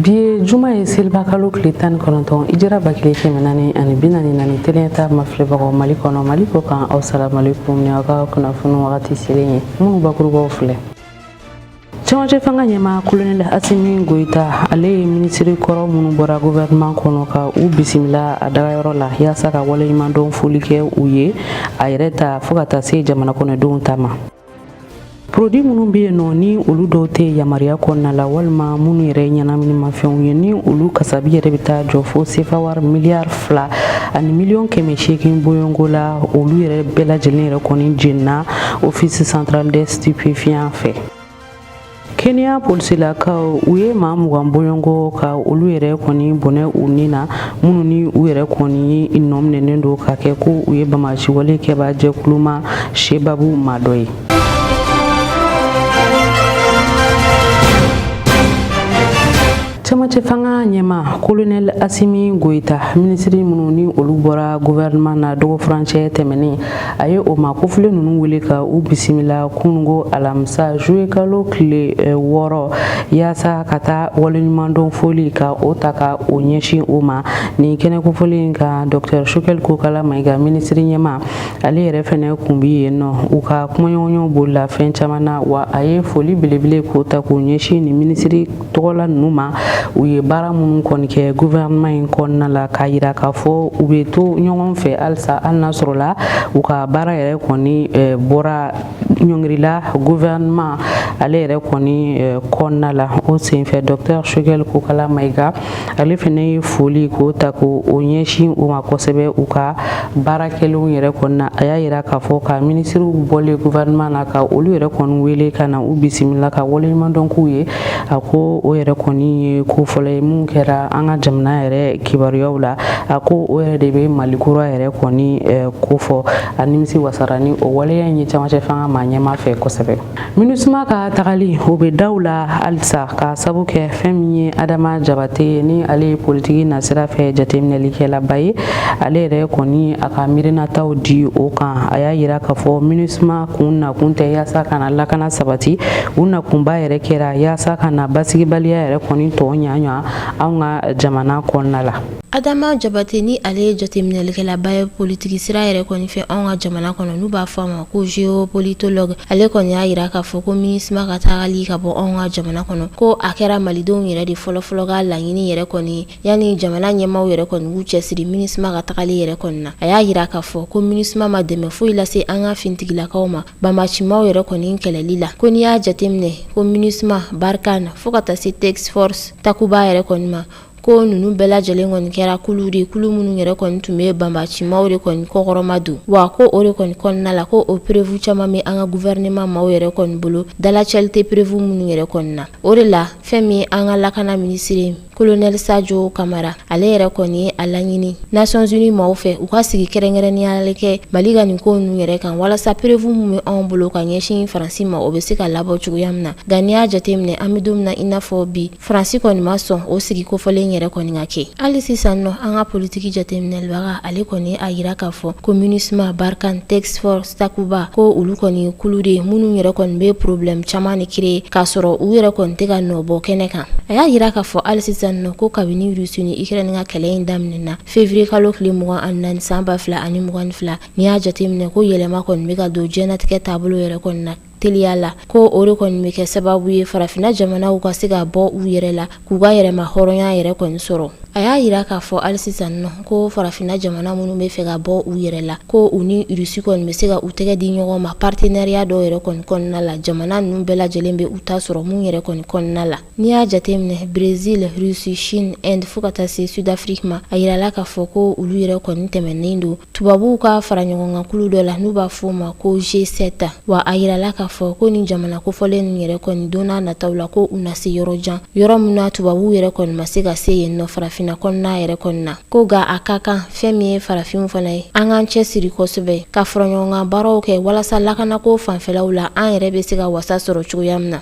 Bi juma ye seliba kalo tile 19 ijira bakile kɛmɛ naani ani bi naani naani teliya ma filɛbagaw Mali kɔnɔ Mali ko kan assalamu alaikum ni aw ka kunnafoni wagati selen ye minnu bakurubaw filɛ. Cɛmancɛ fanga ɲɛmaa Colonel Asimi Goita ale ye ministre kɔrɔ minnu bɔra gouvernement kɔnɔ ka u bisimila a dagayɔrɔ la yaasa ka waleɲumandɔn foli kɛ u ye a yɛrɛ ta fo ka taa se jamana kɔnɔdenw ta ma. Produit minnu bɛ yen nɔ ni olu dɔw tɛ yamaruya kɔnɔna la walima minnu yɛrɛ ɲɛnaminimafɛnw ye ni olu kasabi yɛrɛ bɛ taa jɔ fo CFA wari miliyari 2 ani miliyɔn 800 bɔyɔngo la olu yɛrɛ bɛɛ lajɛlen yɛrɛ kɔni jenina office central des stupéfiants fɛ. Kenya polisilakaw u ye maa 20 bɔyɔngo ka olu yɛrɛ kɔni bɔnɛ u ni na minnu ni u yɛrɛ kɔni nɔminɛlen don ka kɛ ko u ye bamaci wale kɛba jɛkulu ma Shebabu maa dɔ ye. Cɛmancɛ fanga ɲɛmaa Colonel Asimi Goita ministre minnu ni olu bɔra gouvernement na dogo furancɛ tɛmɛnen a ye o ma kofile ninnu wele ka u bisimila kunungo alamisa juillet kalo tile 6 yaasa ka taa waleɲumandɔn foli ka o ta ka o ɲɛsin o ma ni kɛnɛ kofɔlen ka Dr Choguel Kokala Mayiga ministre ɲɛmaa ale yɛrɛ fɛnɛ kun bi yen nɔ u ka kumaɲɔgɔnw bolila fɛn caman na wa a ye foli belebele k'o ta k'o ɲɛsin ni ministre tɔgɔla ninnu ma u ye baara minnu kɔni kɛ gouvernement in kɔnɔna la k'a yira k'a fɔ u bɛ to ɲɔgɔn fɛ halisa hali n'a sɔrɔ la u ka baara yɛrɛ kɔni bɔra ɲɔngirila gouvernement ale yɛrɛ kɔni kɔnɔna la o senfɛ Dr Choguel Kokala Mayiga ale fɛnɛ ye foli k'o ta k'o ɲɛsin u ma kosɛbɛ u ka baarakɛlenw yɛrɛ kɔnɔna a y'a yira k'a fɔ ka ministrew bɔlen gouvernement na ka olu yɛrɛ kɔni wele ka na u bisimila ka waleɲumandɔn k'u ye a ko o yɛrɛ kɔni ye ko fɔlɔ ye mun kɛra an ka jamana yɛrɛ kibaruyaw la a ko o yɛrɛ de bɛ Mali kura yɛrɛ kɔni ko fɔ a nimisi wasara ni o waleya in ye cɛmancɛ fanga maa ɲɛmaa fɛ kosɛbɛ. MINUSMA ka tagali o bɛ daw la halisa ka sabu kɛ fɛn min ye Adama Jabate ni ale ye politiki nasira fɛ jateminɛlikɛlaba ye ale yɛrɛ kɔni a ka miirinataw di o kan a y'a yira k'a fɔ MINUSMA kun nakun tɛ yaasa ka na lakana sabati u nakunba yɛrɛ kɛra yaasa ka na basigibaliya yɛrɛ kɔni tɔ ɲaɲa anw ka jamana kɔnɔna la. Adama Jabate ni ale ye jateminɛlikɛlaba ye politiki sira yɛrɛ kɔni fɛ anw ka jamana kɔnɔ n'u b'a fɔ a ma ko géopolitologue ale kɔni y'a yira k'a fɔ ko MINUSMA ka tagali ka bɔ anw ka jamana kɔnɔ ko a kɛra malidenw yɛrɛ de fɔlɔfɔlɔ ka laɲini yɛrɛ kɔni yanni jamana ɲɛmaaw yɛrɛ kɔni k'u cɛsiri MINUSMA ka tagali yɛrɛ kɔni na a y'a yira k'a fɔ ko MINUSMA ma dɛmɛ foyi lase an ka fintigilakaw ma banbacimaw yɛrɛ kɔni kɛlɛli la ko n'i y'a jateminɛ ko MINUSMA Barkan fo ka taa se Task Force Takuba yɛrɛ kɔni ma ko nunu bɛɛ lajɛlen kɔni kɛra kulu de kulu minnu yɛrɛ kɔni tun bɛ banbacimaw de kɔni kɔkɔrɔma don wa ko o de kɔni kɔnɔna la ko o prévu caman bɛ an ka gouvernement maaw yɛrɛ kɔni bolo dalacɛli tɛ prévu minnu yɛrɛ kɔni na o de la fɛn min an ka lakana ministre Colonel Sadio Kamara ale yɛrɛ kɔni ye a laɲini Nations Unies maaw fɛ u ka sigi kɛrɛnkɛrɛnniyala kɛ Mali ka nin ko ninnu yɛrɛ kan walasa prévu min bɛ anw bolo ka ɲɛsin Faransi ma o bɛ se ka labɔ cogoya min na nka n'i y'a jateminɛ an bɛ don min na i n'a fɔ bi Faransi kɔni ma sɔn o sigi kofɔlen yɛrɛ kɔni ka kɛ hali sisan nɔ an ka politiki jateminɛlibaga ale kɔni a yira k'a fɔ ko MINUSMA Barkan Task Force Takuba ko olu kɔni kulu de minnu yɛrɛ kɔni bɛ problème caman de créer k'a sɔrɔ u yɛrɛ kɔni tɛ ka nɔ bɔ kɛnɛ kan a y'a yira k'a fɔ hali sisan nɔ ko kabini Russie ni Ukraine ka kɛlɛ in daminɛna février kalo tile 24 san 2022 n'i y'a jateminɛ ko yɛlɛma kɔni bɛ ka don diɲɛlatigɛ taabolo yɛrɛ kɔni na teliya la ko o de kɔni bɛ kɛ sababu ye farafina jamanaw ka se ka bɔ u yɛrɛ la k'u ka yɛrɛma hɔrɔnya yɛrɛ kɔni sɔrɔ a y'a yira k'a fɔ hali sisan nɔ ko farafina jamana minnu bɛ fɛ ka bɔ u yɛrɛ la ko u ni Russie kɔni bɛ se ka u tɛgɛ di ɲɔgɔn ma partenariat dɔw yɛrɛ kɔni kɔnɔna la jamana ninnu bɛɛ lajɛlen bɛ u ta sɔrɔ mun yɛrɛ kɔni kɔnɔna la n'i y'a jateminɛ Brésil Russie Chine Inde fo ka taa se Sud Afrique ma a yirala k'a fɔ ko olu yɛrɛ kɔni tɛmɛnen don tubabuw ka fara ɲɔgɔn kan kulu dɔ la n'u b'a fɔ o ma ko G7 wa a yirala k'a fɔ ko ni jamana kofɔlen ninnu yɛrɛ kɔni don n'a nataw la ko u na se yɔrɔ jan yɔrɔ min na tubabuw yɛrɛ kɔni ma se ka se yen nɔ farafina kɔnɔna yɛrɛ kɔni na ko ga a ka kan fɛn min ye farafinw fana ye an k'an cɛsiri kosɛbɛ ka fara ɲɔgɔn kan baaraw kɛ walasa lakanako fanfɛlaw la an yɛrɛ bɛ se ka wasa sɔrɔ cogoya min na.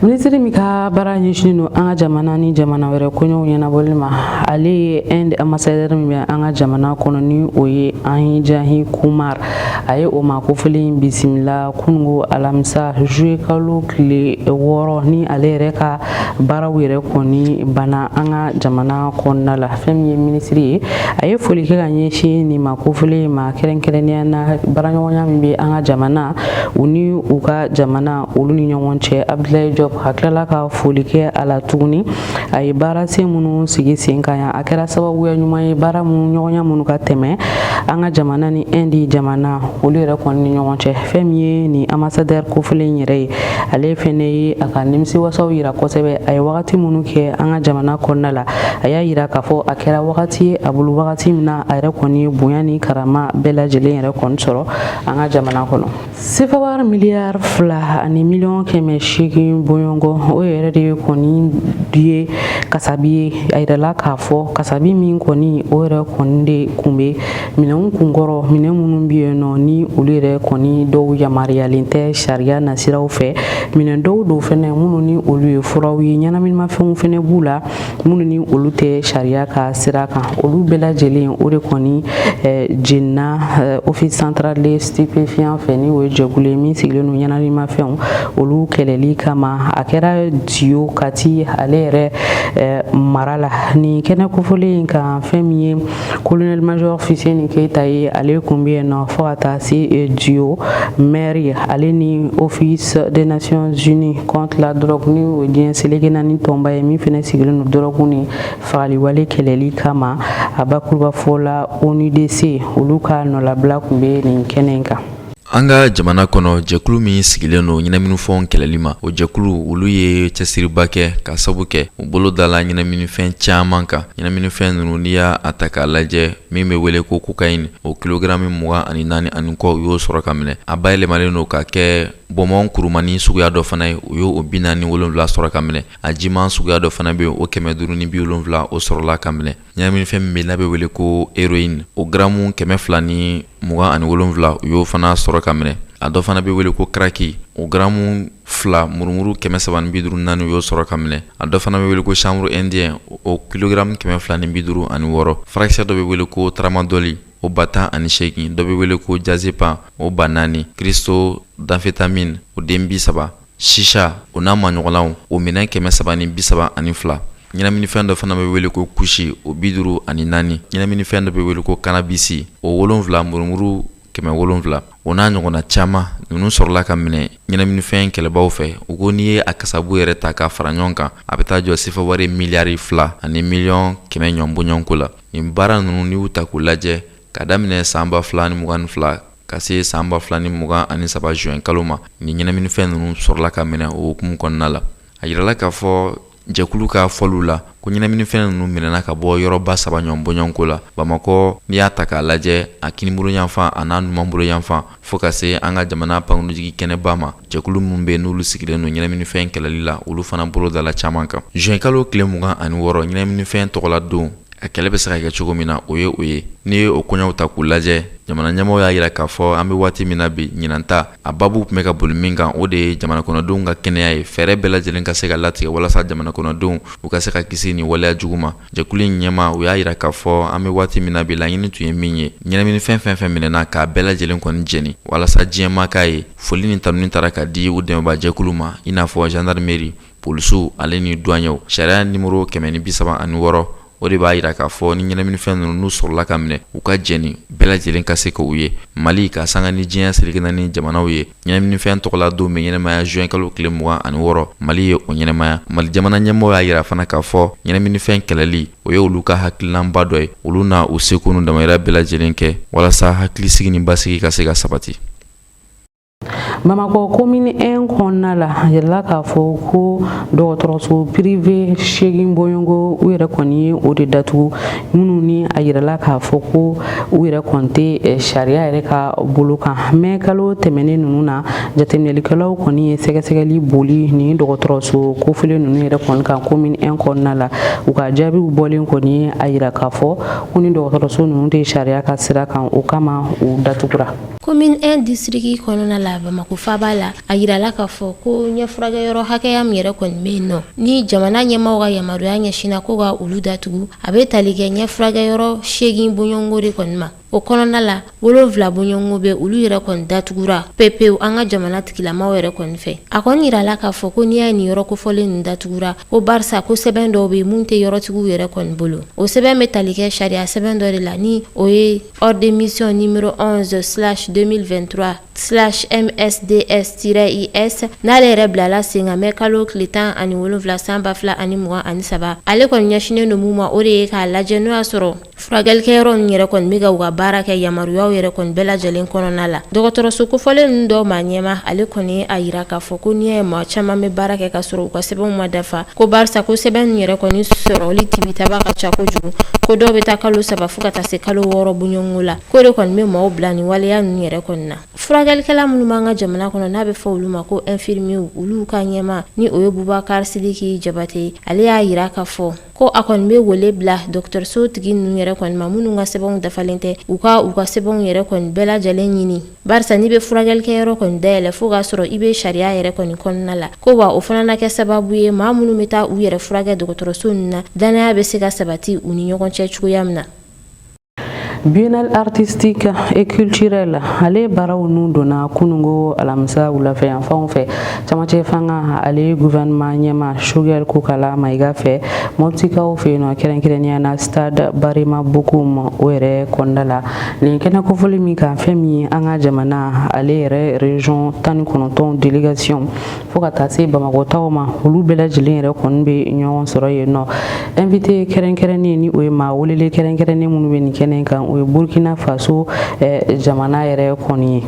Ministre min ka baara ɲɛsinnen don an ka jamana ni jamana wɛrɛ koɲɛw ɲɛnabɔli ma ale ye Inde ambassadeur min bɛ an ka jamana kɔnɔ ni o ye Anhijahi Kumar a ye o ma kofɔlen bisimila kunungo alamisa juillet kalo tile 6 ni ale yɛrɛ ka baaraw yɛrɛ kɔni bana an ka jamana kɔnɔna la. Fɛn min ye ministre ye a ye foli kɛ ka ɲɛsin nin ma kofɔlen ma kɛrɛnkɛrɛnnenya na baaraɲɔgɔnya min bɛ an ka jamana u ni u ka jamana olu ni ɲɔgɔn cɛ. Abdoulaye Diop hakilala ka foli kɛ a la tuguni a ye baara sen minnu sigi sen kan a kɛra sababuya ɲuman ye baara minnu ɲɔgɔnya minnu ka tɛmɛ an ka jamana ni Inde jamana olu yɛrɛ kɔni ni ɲɔgɔn cɛ. Fɛn min ye ni ambassadeur kofɔlen yɛrɛ ye ale fɛnɛ ye a ka nimisiwasaw yira kosɛbɛ a ye wagati minnu kɛ an ka jamana kɔnɔna la a y'a yira k'a fɔ a kɛra wagati ye a bolo wagati min na a yɛrɛ kɔni bonya ni karama bɛɛ lajɛlen yɛrɛ kɔni sɔrɔ an ka jamana kɔnɔ. CFA wari miliyari 2 ani miliyɔn 800 bɔɲɔgɔn o yɛrɛ de kɔni ye kasabi ye a yirala k'a fɔ kasabi min kɔni o yɛrɛ kɔni de kun bɛ minɛnw kunkɔrɔ minɛn minnu bɛ yen nɔ ni olu yɛrɛ kɔni dɔw yamaruyalen tɛ sariya nasiraw fɛ minɛn dɔw don fɛnɛ minnu ni olu ye furaw ye ɲɛnaminimafɛnw fɛnɛ b'u la minnu ni olu tɛ sariya ka sira kan olu bɛɛ lajɛlen o de kɔni jenina office central de stupéfiant fɛ ni o ye jɛkulu ye min sigilen don ɲɛnaminimafɛnw olu kɛlɛli kama a kɛra Diyo Kati ale yɛrɛ mara la. Ni kɛnɛ kofɔlen kan fɛn min ye colonel major Fuseni Keyita ye ale kun bɛ yen nɔ fo ka taa se Diyo maire ale ni office des nations unies contre la drogue ni o diɲɛ seleke naani tɔnba ye min fɛnɛ sigilen don drogue ni fagaliwale kɛlɛli kama a bakuruba fɔ la ONUDC olu ka nɔlabila kun bɛ nin kɛnɛ in kan. An ka jamana kɔnɔ jɛkulu min sigilen don ɲɛnaminifɛnw kɛlɛli ma o jɛkulu olu ye cɛsiriba kɛ ka sabu kɛ u bolo dala ɲɛnaminifɛn caman kan. Ɲɛnaminifɛn ninnu n'i y'a ta k'a lajɛ min bɛ wele ko cocaïne o kilogramme 24 ani kɔ u y'o sɔrɔ ka minɛ a bayɛlɛmalen don ka kɛ bɔnbɔn kurumani suguya dɔ fana ye o y'o 47 sɔrɔ ka minɛ a jiman suguya dɔ fana bɛ o 570 o sɔrɔla ka minɛ. Ɲɛnaminifɛn min bɛ n'a bɛ wele ko héroïne o gramu 227 u y'o fana sɔrɔ ka minɛ a dɔ fana bɛ wele ko kraki o gramu 2 murumuru 354 u y'o sɔrɔ ka minɛ a dɔ fana bɛ wele ko chanvre indien o kilogramme 256 furakisɛ dɔ bɛ wele ko tramadol o 10 dɔ bɛ wele ko diazepam o 4 crystal d'amphétamine o 30 shisha o n'a maɲɔgɔnlanw o minɛn 332 ɲɛnaminifɛn dɔ fana bɛ wele ko kushi o 54 ɲɛnaminifɛn dɔ bɛ wele ko cannabis o 7 murumuru 700 o n'a ɲɔgɔnna caman ninnu sɔrɔla ka minɛ ɲɛnaminifɛn kɛlɛbaw fɛ u ko n'i ye a kasabu yɛrɛ ta ka fara ɲɔgɔn kan a bɛ taa jɔ CFA wari miliyari 2 ani miliyɔn 100 ɲɔnbɔɲɔnko la. Nin baara ninnu n'i y'u ta k'u lajɛ ka daminɛ san 2022 ka se san 2023 juin kalo ma ni ɲɛnaminifɛn ninnu sɔrɔla ka minɛ o hukumu kɔnɔna la. A yirala k'a fɔ jɛkulu ka fɔliw la ko ɲɛnaminifɛn ninnu minɛna ka bɔ yɔrɔba 3 ɲɔnbɔɲɔnko la. Bamakɔ n'i y'a ta k'a lajɛ a kinibolo yanfan a n'a numanbolo yanfan fo ka se an ka jamana pankurunjigi kɛnɛba ma jɛkulu minnu bɛ n'olu sigilen don ɲɛnaminifɛn kɛlɛli la olu fana bolo dala caman kan. Juin kalo tile 26 ɲɛnaminifɛn tɔgɔla don a kɛlɛ bɛ se ka kɛ cogo min na o ye n'i ye o kɔɲɔw ta k'u lajɛ jamana ɲɛmɔgɔ y'a yira k'a fɔ an bɛ waati min na bi ɲinanta a babu tun bɛ ka boli min kan o de ye jamana kɔnɔdenw ka kɛnɛya ye fɛɛrɛ bɛɛ lajɛlen ka se ka latigɛ walasa jamana kɔnɔdenw u ka se ka kisi ni waleya jugu ma. Jɛkulu in ɲɛma u y'a yira k'a fɔ an bɛ waati min na bi laɲini tun ye min ye ɲɛnaminifɛn fɛn fɛn minɛna k'a bɛɛ lajɛlen kɔni jɛni walasa diɲɛma k'a ye foli ni tanuni taara ka di u dɛmɛba jɛkulu ma i n'a fɔ gendarmerie polisiw ale ni douaniers sariya nimero 136 o de b'a yira k'a fɔ ni ɲɛnaminifɛn ninnu n'u sɔrɔla ka minɛ u ka jɛni bɛɛ lajɛlen ka se k'u ye. Mali ka sanga ni diɲɛ seleke naani jamanaw ye ɲɛnaminifɛn tɔgɔla don bɛ ɲɛnamaya juin kalo tile 26 Mali ye o ɲɛnamaya. Mali jamana ɲɛmɔgɔ y'a yira fana k'a fɔ ɲɛnaminifɛn kɛlɛli o ye olu ka hakilinaba dɔ ye olu na u seko n'u damayira bɛɛ lajɛlen kɛ walasa hakilisigi ni basigi ka se ka sabati. Bamakɔ commune 1 kɔnɔna la yɛrɛla k'a fɔ ko dɔgɔtɔrɔso privé 8 bɔɲɔgɔnko u yɛrɛ kɔni ye o de datugu minnu ni a yɛrɛla k'a fɔ ko u yɛrɛ kɔni tɛ sariya yɛrɛ ka bolo kan mais kalo tɛmɛnen ninnu na jateminɛlikɛlaw kɔni ye sɛgɛsɛgɛli boli ni dɔgɔtɔrɔso kofɔlen ninnu yɛrɛ kɔni kan commune 1 kɔnɔna la u ka jaabiw bɔlen kɔni ye a yira k'a fɔ ko ni dɔgɔtɔrɔso ninnu tɛ sariya ka sira kan o kama u datugura. Commune 1 district kɔnɔna la Bamakɔ ko faba la a yirala k'a fɔ ko ɲɛfurakɛyɔrɔ hakɛya min yɛrɛ kɔni bɛ yen nɔ ni jamana ɲɛmaaw ka yamaruya ɲɛsina ko ka olu datugu a bɛ tali kɛ ɲɛfurakɛyɔrɔ 8 bɔɲɔgɔnko de kɔni ma o kɔnɔna la 7 bɔɲɔgɔnko bɛ olu yɛrɛ kɔni datugura pepewu an ka jamana tigilamaw yɛrɛ kɔni fɛ a kɔni yirala k'a fɔ ko n'i y'a nin yɔrɔ kofɔlen nin datugura ko barisa ko sɛbɛn dɔw bɛ mun tɛ yɔrɔtigiw yɛrɛ kɔni bolo o sɛbɛn bɛ tali kɛ sariya sɛbɛn dɔ de la ni o ye ordre de mission numéro 11/2023/MSDS-IS n'ale yɛrɛ bilala sen kan mɛ kalo tile 17 san 2023 ale kɔni ɲɛsinen don mun ma o de ye k'a lajɛ n'o y'a sɔrɔ furakɛlikɛyɔrɔ ninnu yɛrɛ kɔni bɛ ka u ka baara kɛ yamaruyaw yɛrɛ kɔni bɛɛ lajɛlen kɔnɔna la dɔgɔtɔrɔso kofɔlen ninnu dɔw ma ɲɛma ale kɔni ye a yira k'a fɔ ko n'i ye maa caman bɛ baara kɛ ka sɔrɔ u ka sɛbɛnw ma dafa ko barisa ko sɛbɛn ninnu yɛrɛ kɔni sɔrɔli tibitaba ka ca kojugu ko dɔw bɛ taa kalo 3 fo ka taa se kalo 6 bɔɲɔgɔnko la ko de kɔni bɛ maaw bila nin waleya ninnu yɛrɛ kɔni na furakɛlikɛla minnu b'an ka jamana kɔnɔ n'a bɛ fɔ olu ma ko infirmiers olu ka ɲɛma ni o ye Bubakari Sidiki Jabate ale y'a yira k'a fɔ ko a kɔni bɛ wele bila dɔgɔtɔrɔso tigi ninnu yɛrɛ kɔni ma minnu ka sɛbɛnw dafalen tɛ u ka sɛbɛnw yɛrɛ kɔni bɛɛ lajɛlen ɲini barisa n'i bɛ furakɛlikɛyɔrɔ kɔni dayɛlɛ fo k'a sɔrɔ i bɛ sariya yɛrɛ kɔni kɔnɔna la ko wa o fana na kɛ sababu ye maa minnu bɛ taa u yɛrɛ furakɛ dɔgɔtɔrɔso ninnu na danaya bɛ se ka sabati u ni ɲɔgɔn cɛ cogoya min na. Biennale artistique et culturelle ale baaraw nu donna kunungo alamisa wulafɛ yan fanw fɛ camancɛ fanga ale gouvernement ɲɛma Choguel Kokala Mayiga fɛ mɔptikaw fɛ yen nɔ kɛrɛnkɛrɛnnenya na stade Barima Bokoum o yɛrɛ kɔnɔna la nin kɛnɛ kofɔli min kan fɛn min an ka jamana ale yɛrɛ région 19 délégation fo ka taa se Bamakɔtaw ma olu bɛɛ lajɛlen yɛrɛ kɔni bɛ ɲɔgɔn sɔrɔ yen nɔ invité kɛrɛnkɛrɛnnen ni o ye maa welele kɛrɛnkɛrɛnnen minnu bɛ nin kɛnɛ kan o ye Burkina Faso jamana yɛrɛ kɔni ye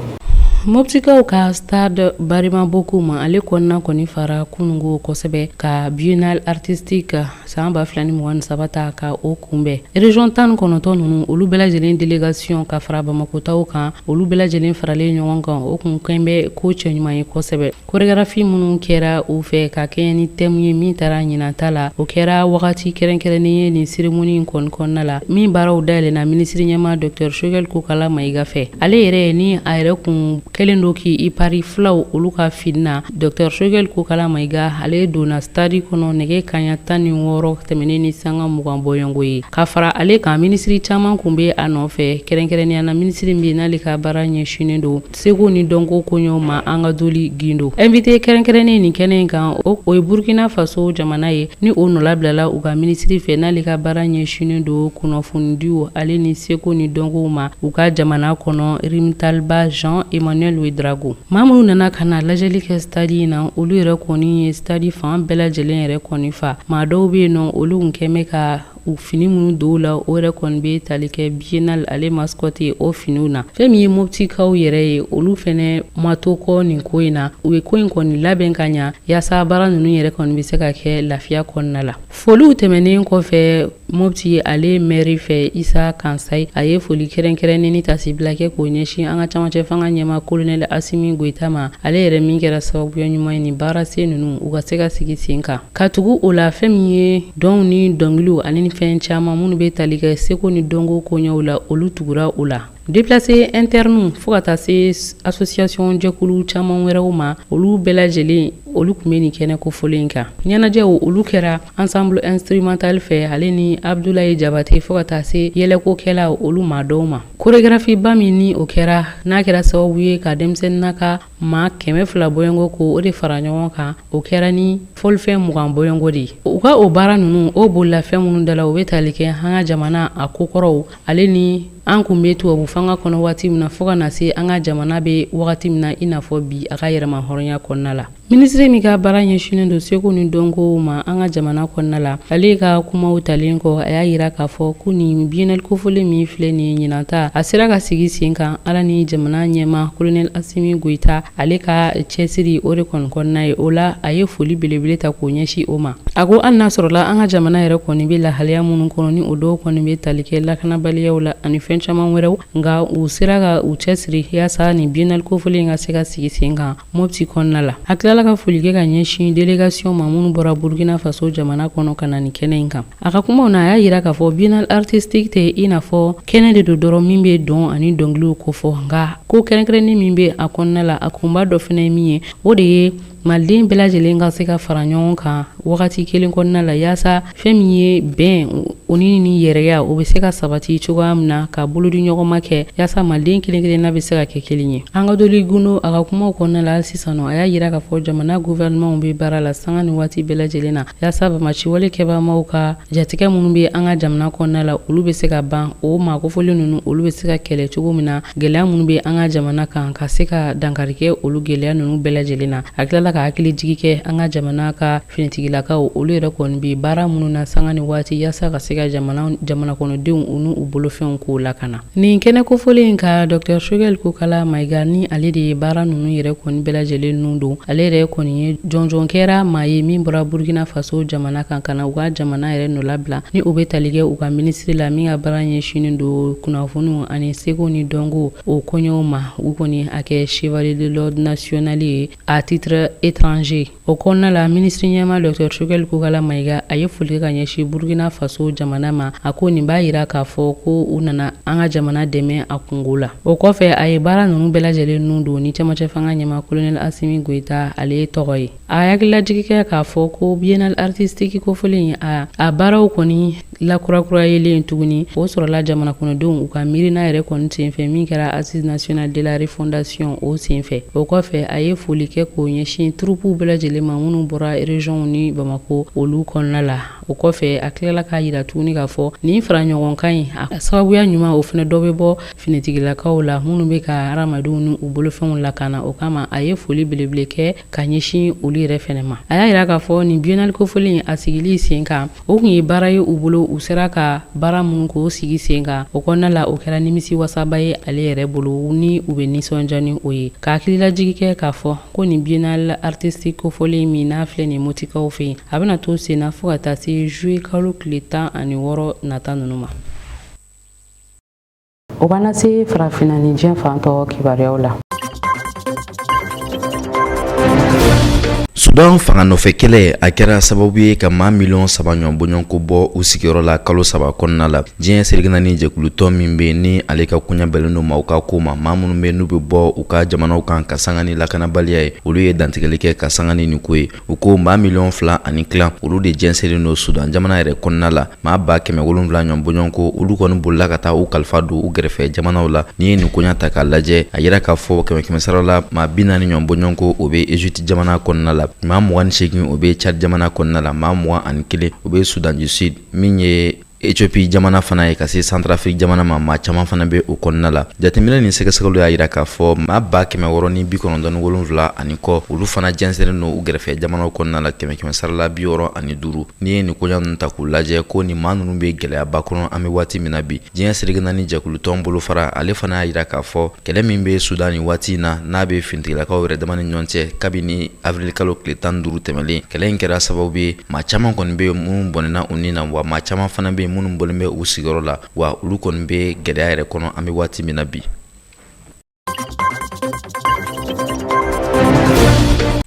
mɔptikaw ka stade Barima Bokoum ale kɔnɔna kɔni fara kunungo kosɛbɛ ka biennale artistique san 2023 ta ka o kunbɛn région 19 ninnu olu bɛɛ lajɛlen délégation ka fara Bamakɔtaw kan olu bɛɛ lajɛlen faralen ɲɔgɔn kan o kun kɛn bɛ ko cɛɲuman ye kosɛbɛ chorégraphie minnu kɛra u fɛ ka kɛɲɛ ni thème ye min taara ɲinata la o kɛra wagati kɛrɛnkɛrɛnnen ye nin cérémonie in kɔnɔna la min baaraw dayɛlɛnna ministre ɲɛma Dr Choguel Kokala Mayiga fɛ ale yɛrɛ ni a yɛrɛ kun kelen do k'i pari fulaw olu ka finna Dr Choguel Kokala Mayiga ale donna stade kɔnɔ nɛgɛ kaɲa 16 tɛmɛnen ni sanga 20 bɔɲɔgɔnko ye ka fara ale kan ministre caman kun bɛ a nɔfɛ kɛrɛnkɛrɛnnenya na ministre min n'ale ka baara ɲɛsinnen do seko ni dɔnko koɲɛw ma an ka doli gindo invité kɛrɛnkɛrɛnnen nin kɛnɛ kan o ye Burkina Faso jamana ye ni o nɔlabilala u ka ministre fɛ n'ale ka baara ɲɛsinnen do kunnafonidiw ale ni seko ni dɔnkow ma u ka jamana kɔnɔ Rimtalba Jean Emmanuel Ouedraogo maa minnu nana ka na lajɛli kɛ stade in na olu yɛrɛ kɔni ye stade fan bɛɛ lajɛlen yɛrɛ kɔni fa maa dɔw bɛ yen nɔ olu kun kɛn bɛ ka u fini minnu dɔw la o yɛrɛ kɔni bɛ tali kɛ biennale ale mascotte o finiw na fɛn min ye mɔptikaw yɛrɛ ye olu fɛnɛ ma to kɔ nin ko in na u ye ko in kɔni labɛn ka ɲa yaasa baara ninnu yɛrɛ kɔni bɛ se ka kɛ lafiya kɔnɔna la foliw tɛmɛnen kɔfɛ mɔpti ye ale maire fɛ Isa Kansai a ye foli kɛrɛnkɛrɛnnen ni tasibila kɛ k'o ɲɛsin an ka camancɛ fanga ɲɛma colonel Asimi Goita ma ale yɛrɛ min kɛra sababuya ɲuman ye nin baara sen ninnu u ka se ka sigi sen kan ka tugu o la fɛn min ye dɔnw ni dɔnkiliw ani fɛn caman minnu bɛ tali kɛ seko ni dɔnko koɲɛw la olu tugura o la déplacé interne fo ka taa se association jɛkulu caman wɛrɛw ma olu bɛɛ lajɛlen olu kun bɛ nin kɛnɛ kofɔlen kan ɲɛnajɛw olu kɛra ensemble instrumental fɛ ale ni Abdoulaye Jabate fo ka taa se yɛlɛkokɛla olu maa dɔw ma chorégraphie ba min ni o kɛra n'a kɛra sababu ye ka denmisɛnnin ka maa 200 bɔɲɔgɔnko ko o de fara ɲɔgɔn kan o kɛra ni fɔlifɛn 20 bɔɲɔgɔnko de ye u ka o baara ninnu o bolilafɛn minnu dala u bɛ tali kɛ an ka jamana a kokɔrɔw ale ni an kun bɛ tubabu fanga kɔnɔ waati min na fo ka na se an ka jamana bɛ wagati min na i n'a fɔ bi a ka yɛrɛma hɔrɔnya kɔnɔna la ministre min ka baara ɲɛsinnen do seko ni dɔnko ma an ka jamana kɔnɔna la ale ka kumaw talen kɔ a y'a yira k'a fɔ ko nin biennale kofɔlen min filɛ nin ye ɲinata a sera ka sigi sen kan ala ni jamana ɲɛma colonel Asimi Goita ale ka cɛsiri o de kɔnɔna ye o la a ye foli belebele ta k'o ɲɛsin o ma a ko hali n'a sɔrɔla an ka jamana yɛrɛ kɔni bɛ lahalaya minnu kɔnɔ ni o dɔw kɔni bɛ tali kɛ lakanabaliyaw la ani fɛn caman wɛrɛw nka u sera ka u cɛsiri yaasa nin biennale kofɔlen ka se ka sigi sen kan Mopti kɔnɔna la a tilala kilala ka foli kɛ ka ɲɛsin délégation ma minnu bɔra Burkina Faso jamana kɔnɔ ka na ni kɛnɛ in kan. A ka kumaw na a y'a yira k'a fɔ biennale artistique tɛ i n'a fɔ kɛnɛ de don dɔrɔn min bɛ dɔn ani dɔnkiliw kofɔ, nka ko kɛrɛnkɛrɛnni min bɛ a kɔnɔna la a kunba dɔ fana ye min ye o de ye maliden bɛɛ lajɛlen ka se ka fara ɲɔgɔn kan wagati kelen kɔnɔna la yaasa fɛn min ye bɛn o ni yɛrɛya o bɛ se ka sabati cogoya min na ka bolodi ɲɔgɔnma kɛ yaasa maliden kelen-kelenna bɛ se ka kɛ kelen ye. An ka Doli Gundo a ka kumaw kɔnɔna la sisan nɔ a y'a yira k'a fɔ jamana gouvernement bɛ baara la sanga ni waati bɛɛ lajɛlen na yaasa bamaciwale kɛbagaw ka jatigɛ minnu bɛ an ka jamana kɔnɔna la olu bɛ se ka ban o maakofɔli ninnu olu bɛ se ka kɛlɛ cogo min na gɛlɛya minnu bɛ an ka jamana kan ka se ka dankari kɛ olu gɛlɛya ninnu bɛɛ lajɛlen na. A tilala ka hakili jigi kɛ an ka jamana ka finitigilakaw olu yɛrɛ kɔni bɛ baara minnu na sanga ni waati yaasa ka se ka jamana kɔnɔdenw u n'u bolofɛnw k'o lakana. Nin kɛnɛ kofɔlen in ka Dr Choguel Kokala Mayiga ni ale de ye baara ninnu yɛrɛ kɔni bɛɛ lajɛlen nun don. Ale yɛrɛ kɔni ye jɔnjɔn kɛra maa ye min bɔra Burkina Faso jamana kan ka na u ka jamana yɛrɛ nɔ labila ni o bɛ tali kɛ u ka ministre la min ka baara ɲɛsinnen don kunnafoniw ani seko ni dɔnko o kɔɲɔw ma u kɔni a kɛ chevalier de l'ordre national ye à titre étranger. O kɔnɔna la ministre ɲɛma Dr Choguel Kokala Mayiga a ye foli ka ɲɛsin Burkina Faso jamana ma a ko nin b'a yira k'a fɔ ko u nana an ka jamana dɛmɛ a kungo la. O kɔfɛ a ye baara ninnu bɛɛ lajɛlen nun don ni cɛmancɛ fanga ɲɛma colonel Assimi Goïta ale ye tɔgɔ ye. A hakililajigi kɛ k'a fɔ ko biennale artistique kofɔlen a baaraw kɔni lakurakurayelen tuguni o sɔrɔla jamana kɔnɔdenw u ka miirina yɛrɛ kɔni senfɛ min kɛra Assise nationale de la refondation o senfɛ. O kɔfɛ a ye foli kɛ k'o ɲɛsin troupe bɛɛ lajɛlen ma minnu bɔra région ni Bamako olu kɔnɔna la. O kɔfɛ a tilala k'a yira tuguni k'a fɔ nin fara ɲɔgɔnkan in a sababuya ɲuman o fana dɔ bɛ bɔ finitigilakaw la minnu bɛ ka hadamadenw ni u bolofɛnw lakana. O kama a ye foli belebele kɛ ka ɲɛsin olu yɛrɛ fɛnɛ ma. A y'a yira k'a fɔ nin biennale kofɔlen a sigili sen kan o kun ye baara ye u bolo u sera ka baara minnu k'o sigi sen kan o kɔnɔna la o kɛra nimisi wasaba ye ale yɛrɛ bolo ni u bɛ nisɔndiya ni o ye. Ka hakililajigi kɛ k'a fɔ ko nin biennale artistique kofɔlen min n'a filɛ nin motikaw fɛ yen a bɛna to sen na fo ka taa se juillet kalo tile 16 nata ninnu ma. O b'an se farafinna ni diɲɛ fantɔ kibaruyaw la. Sudan fanga nɔfɛ kɛlɛ a kɛra sababu ye ka maa miliyɔn 3 ɲɔgɔn bɔɲɔgɔnko bɔ u sigiyɔrɔ la kalo 3 kɔnɔna la. Diɲɛ selekana ni jɛkulutɔ min bɛ ni ale ka kunya bɛlen don maaw ka ko ma maa minnu bɛ n'u bɛ bɔ u ka jamanaw kan ka sanga ni lakanabaliya ye olu ye dantigɛli kɛ ka sanga ni nin ko ye. U ko maa miliyɔn 2 ani kila olu de jɛnsɛnlen don Sudan jamana yɛrɛ kɔnɔna la. Maa 170 ɲɔgɔn bɔɲɔgɔnko olu kɔni bolila ka taa u kalifa don u gɛrɛfɛ jamanaw la. Ni ye nin koɲa ta k'a lajɛ a yira k'a fɔ 100 sara la maa 40 ɲɔgɔn bɔɲɔgɔnko o bɛ Egypte jamana kɔnɔna la. Maa 28 o bɛ Chad jamana kɔnɔna la maa 21 o bɛ Sudan du Sud min ye Ethiopie jamana fana ye ka se Centrafrique jamana ma maa caman fana bɛ o kɔnɔna la. Jateminɛ ni sɛgɛsɛgɛliw y'a yira k'a fɔ maa 697 ani kɔ olu fana jɛnsɛnlen don u gɛrɛfɛ jamanaw kɔnɔna la 100 sara la 65. Ni ye nin koɲa ninnu ta k'u lajɛ ko ni maa ninnu bɛ gɛlɛyaba kɔnɔ an bɛ waati min na bi. Diɲɛ selekana ni jɛkulutɔn bolo fara ale fana y'a yira k'a fɔ kɛlɛ min bɛ Sudan ni waati in na n'a bɛ finitigilakaw yɛrɛ dama ni ɲɔgɔn cɛ kabini avril kalo tile 15 tɛmɛlen kɛlɛ in kɛra sababu ye maa caman kɔni bɛ minnu bɔnɛna u ni na wa maa caman fana bɛ minnu bɔlen bɛ u sigiyɔrɔ la wa olu kɔni bɛ gɛlɛya yɛrɛ kɔnɔ an bɛ waati min na bi.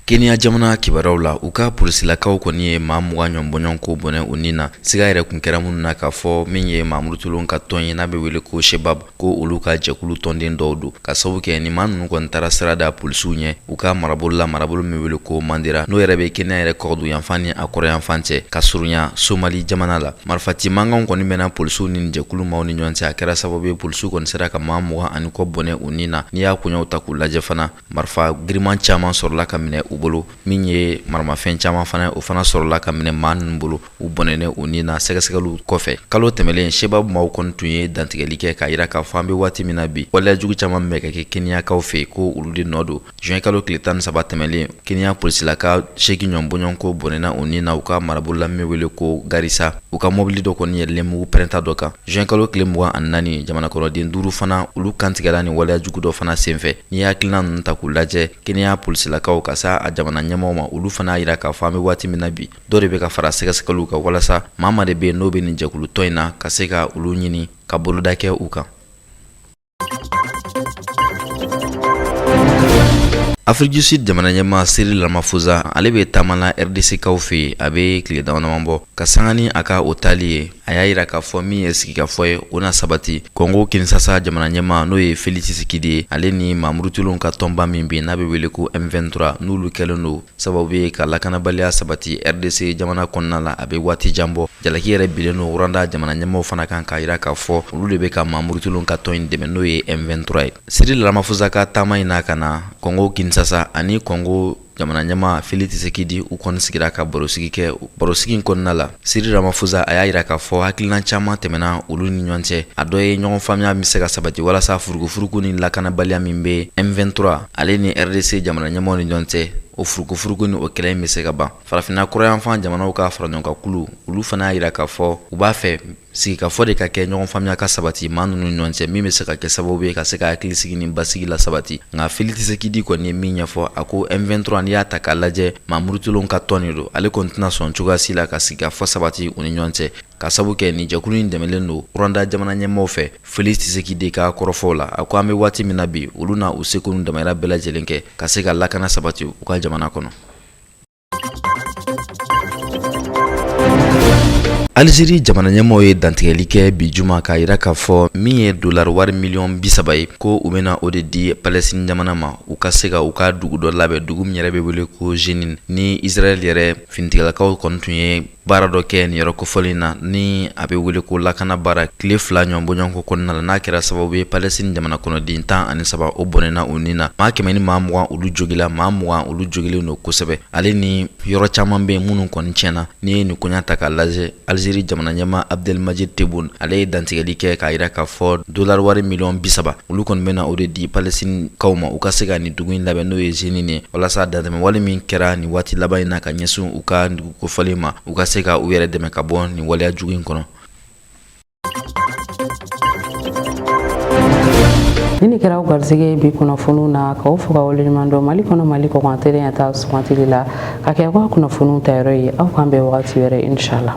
Kenya jamana kibaruyaw la u ka polisilakaw kɔni ye maa 20 ɲɔgɔn bɔɲɔgɔnko bɔnɛ u ni na siga yɛrɛ kun kɛra minnu na k'a fɔ min ye Mamudu Tulon ka tɔn ye n'a bɛ wele ko Shebab ko olu ka jɛkulu tɔnden dɔw don ka sababu kɛ ni maa ninnu kɔni taara sira da polisiw ɲɛ u ka marabolo la marabolo min wele ko Mandera n'o yɛrɛ bɛ Kenya yɛrɛ kɔgɔdu yanfan ni a kɔrɔ yanfan cɛ ka surunya Somali jamana la. Marifati mankanw kɔni bɛna polisiw ni jɛkulu maaw ni ɲɔgɔn cɛ a kɛra sababu ye polisiw kɔni sera ka maa 20 ani kɔ bɔnɛ u ni na n'i y'a kuɲaw ta k'u lajɛ fana marifa giriman caman sɔrɔla ka minɛ u bolo min ye maramafɛn caman fana o fana sɔrɔla ka minɛ maa ninnu bolo u bɔnɛnɛ u ni na sɛgɛsɛgɛliw kɔfɛ. Kalo tɛmɛlen Shebab maaw kɔni tun ye dantigɛli kɛ k'a yira k'a fɔ an bɛ waati min na bi waleya jugu caman bɛ ka kɛ Kenyakaw fɛ ko olu de nɔ don. Juin kalo tile 13 tɛmɛlen Kenya polisilaka 8 ɲɔgɔn bɔɲɔgɔnko bɔnɛna u ni na u ka marabolo la min wele ko Garissa u ka mobili dɔ kɔni yɛlɛlen mugu pɛrɛnta dɔ kan. Juin kalo tile 24 jamana kɔnɔden 5 fana olu kantigɛla ni waleya jugu dɔ fana senfɛ. N'i y'a hakilina ninnu ta k'u lajɛ Kenya polisilakaw ka se a jamana ɲɛmɔgɔw ma olu fana y'a yira k'a fɔ an bɛ waati min na bi dɔ de bɛ ka fara sɛgɛsɛgɛliw kan walasa maa de bɛ yen n'o bɛ nin jɛkulutɔ in na ka se ka olu ɲini ka boloda kɛ u kan. Afrique du Sud jamana ɲɛma Cyril Ramaphosa ale bɛ taamana RDC kaw fɛ a bɛ tile damadama bɔ ka sanga ni a ka o taali ye. A y'a yira k'a fɔ min ye sigikafɔ ye o na sabati. Congo Kinshasa jamana ɲɛma n'o ye Félix Tshisekedi ye ale ni Mahamudu Tuluw ka tɔnba min bɛ n'a bɛ wele ko M23 n'olu kɛlen don sababu ye ka lakanabaliya sabati RDC jamana kɔnɔna la a bɛ waati jan bɔ. Jalaki yɛrɛ bilen don Rwanda jamana ɲɛmaw fana kan k'a yira k'a fɔ olu de bɛ ka Mahamudu Tuluw ka tɔn in dɛmɛ n'o ye M23 ye. Cyril Ramaphosa ka taama in na ka na Congo Kinshasa ani Congo jamana ɲɛma Félix Tshisekedi u kɔni sigira ka barosigi kɛ. Barosigi in kɔnɔna la Cyril Ramaphosa a y'a yira k'a fɔ hakilina caman tɛmɛna olu ni ɲɔgɔn cɛ. A dɔ ye ɲɔgɔn faamuya min se ka sabati walasa furukufuruku ni lakanabaliya min bɛ M23 ale ni RDC jamana ɲɛmaw ni ɲɔgɔn cɛ o furukufuruku ni o kɛlɛ in bɛ se ka ban. Farafinna kɔrɔyanfan jamanaw ka fara ɲɔgɔn kan kulu olu fana y'a yira k'a fɔ u b'a fɛ sigikafɔ de ka kɛ ɲɔgɔn faamuya ka sabati maa ninnu ni ɲɔgɔn cɛ min bɛ se ka kɛ sababu ye ka se ka hakilisigi ni basigi la sabati. Nka Félix Tshisekedi kɔni ye min ɲɛfɔ a ko M23 n'i y'a ta k'a lajɛ Mahamudu Tuluw ka tɔn de don ale kɔni tɛna sɔn cogoya si la ka sigikafɔ sabati u ni ɲɔgɔn cɛ. Ka sabu kɛ nin jɛkulu in dɛmɛlen don Rwanda jamana ɲɛmaaw fɛ Félix Tshisekedi ka kɔrɔfɔw la a ko an bɛ waati min na bi olu na u seko n'u damayira bɛɛ lajɛlen kɛ ka se ka lakana sabati u ka jamana kɔnɔ. Algérie jamana ɲɛmaaw ye dantigɛli kɛ bi juma k'a yira k'a fɔ min ye dollar wari miliyɔn 30 ye ko u bɛna o de di Palestine jamana ma u ka se ka u ka dugu dɔ labɛn dugu min yɛrɛ bɛ wele ko Jenin ni Israël yɛrɛ finitigilakaw kɔni tun ye baara dɔ kɛ nin yɔrɔ kofɔlen na ni a bɛ wele ko lakana baara tile 2 ɲɔgɔn bɔɲɔgɔnko kɔnɔna la n'a kɛra sababu ye Palestine jamana kɔnɔden 13 o bɔnɛna o nin na maa 100 ni maa 20 olu jogila maa 20 olu jogilen don kosɛbɛ ale ni yɔrɔ caman bɛ minnu kɔni tiɲɛna ni ye nin koɲa ta k'a lajɛ Algérie jamana ɲɛma Abdelmadjid Tebboune ale ye dantigɛli kɛ k'a yira k'a fɔ dollar wari miliyɔn 30 olu kɔni bɛna o de di Palestine kaw ma u ka se ka nin dugu in labɛn n'o ye Jenin ye walasa dantɛmɛ wale min kɛra nin waati laban in na ka ɲɛsin u ka dugu kofɔlen ma u ka se ka u yɛrɛ dɛmɛ ka bɔ nin waleya jugu in kɔnɔ. Nini kɛra garisɛgɛ bi kunnafoniw na k'aw fo ka waleɲuman dɔn Mali kɔnɔ Mali kɔ kan teliya ta sugantili la ka kɛ ka kunnafoniw ta yɔrɔ ye aw k'an bɛn wagati wɛrɛ inshallah.